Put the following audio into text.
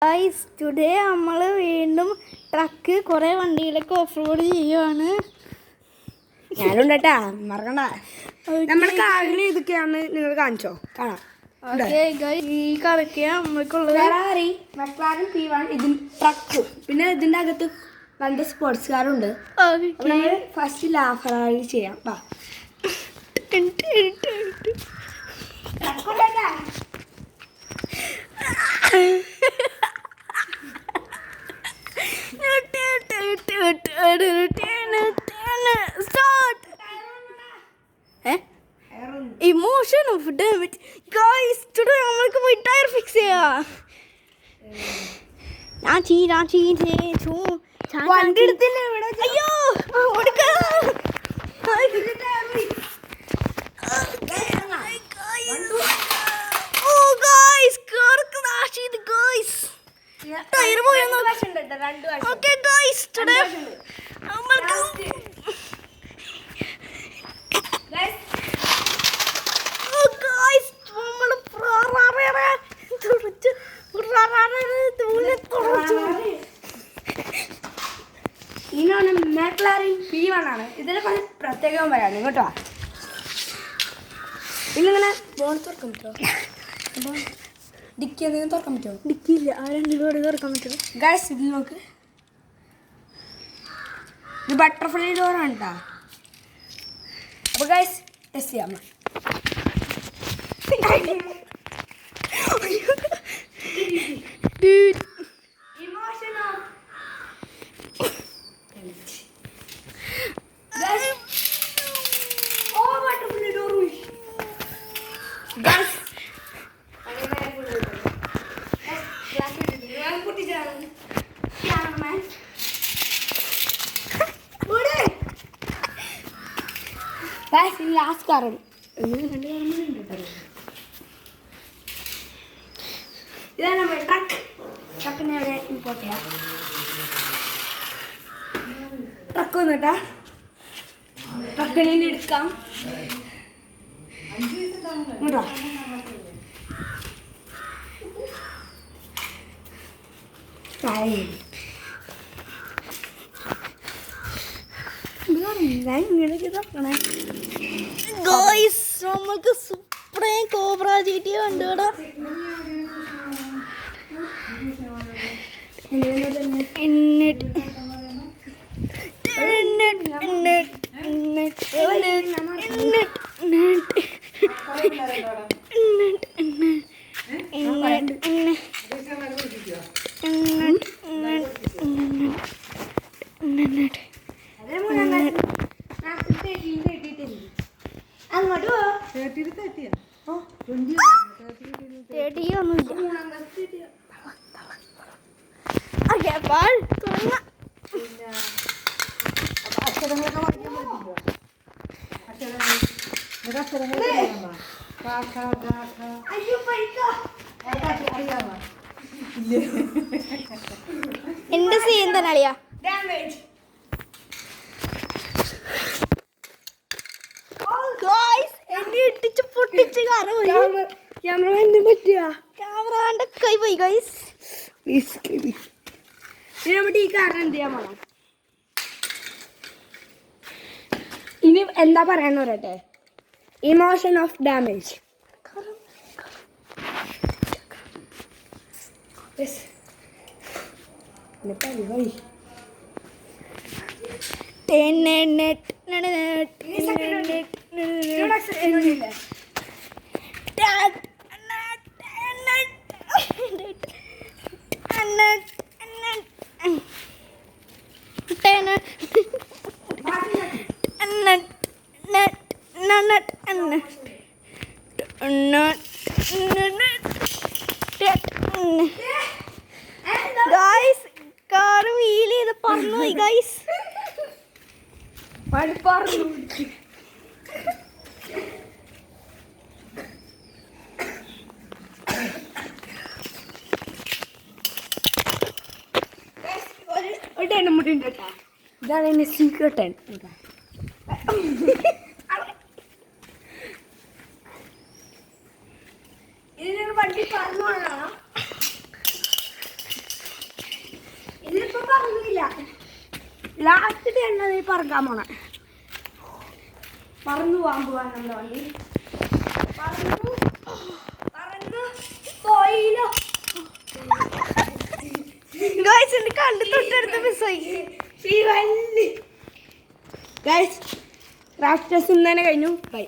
Guys today നമ്മൾ വീണ്ടും truck കുറേ വണ്ടിയിലൊക്കെ ഓഫ് റോഡ് ചെയ്യുവാണ്. ഞാനുണ്ട് കേട്ടാ, മറക്കണ്ട. നമ്മുടെ കാറിൽ ഇതൊക്കെയാണ് നിങ്ങൾ കാണിച്ചോ, കാണാം. ഈ കറക്കിയ നമ്മൾക്കുള്ളത് ഫെറാറി, മെക്ലാരൻ P1, ട്രക്ക്, പിന്നെ ഇതിന്റെ അകത്ത് രണ്ട് സ്പോർട്സ് കാറുണ്ട്. നമ്മൾ ഫസ്റ്റ് ഫെറാറി ചെയ്യാം. Emotion of damage guys today നമ്മൾക്ക് പോയി ടയർ ഫിക്സ് ചെയ്യാം. വണ്ടി എടുത്തില്ല ഇവിടെ. അയ്യോ ടയർ പോയി. ഓക്കെ ഗൈസ് ടുഡേ ഇതാണ് മെക്ലാരൻ P1 ആണ്. ഇതിനെ കുറച്ച് പ്രത്യേകം പറയാണ് കേട്ടോ. ഇന്നിങ്ങനെ തുറക്കാൻ പറ്റുമോ? ഡിക്കി എന്തെങ്കിലും തുറക്കാൻ പറ്റുമോ? ഡിക്കിയില്ല, ആ രണ്ടിലൂടെ തുറക്കാൻ പറ്റുമോ? ഗൈസ് ഇതിൽ നോക്ക്, ഇത് ബട്ടർഫ്ലൈ ഡോറാണ് കേട്ടോ. അപ്പോൾ ഗൈസ് ടെസ്റ്റ് ചെയ്യാം. ലാസ്റ്റ് കാറാണ്. ഇതാണ് നമ്മുടെ ട്രക്ക്. ട്രക്കിനെ അവിടെ ഇമ്പോർട്ട് ചെയ്യാം. ട്രക്ക് വന്നിട്ടാ ട്രക്കിനെ എടുക്കാം കേട്ടോ. ഗൈസ് നമ്മൾക്ക് സുപ്രീം കോബ്ര GT കണ്ടുകൂടാ. എന്റെ സീൻ തന്നെ അളിയാ. എന്നെ ഇട്ടിച്ച് പൊട്ടിച്ച് ക്യാമറ പറ്റിയ ക്യാമറ കൈ പോയി ഗൈസ്. നമ്മുടെ ഈ കാരണം എന്ത് ചെയ്യാൻ പോണം? ഇനി എന്താ പറയാന്ന് പറയട്ടെ. Emotion of damage. Guys car wheel ചെയ്ത് പറഞ്ഞു പോയി ഗൈസ്. ഒരു ടെൻ മുടി ഉണ്ട് കേട്ടോ. ഇതാണ് എൻ്റെ സീക്രട്ട് ടെൻ. ഇതിനൊരു വണ്ടി പറഞ്ഞു. ഇപ്പൊ പറഞ്ഞില്ല ലാസ്റ്റ് എണ്ണ നീ പറക്കാൻ പോണ പറന്നു പോവാൻ പോവാനുള്ള വണ്ടി പറന്നു പോയില്ലോ ഗൈസ് എന്റെ കണ്ടു തൊട്ടടുത്ത് മിസ്സായി. ഗൈസ് ക്രാഷ് ടെസ്റ്റ് ഇന്ന് തന്നെ കഴിഞ്ഞു. ബൈ.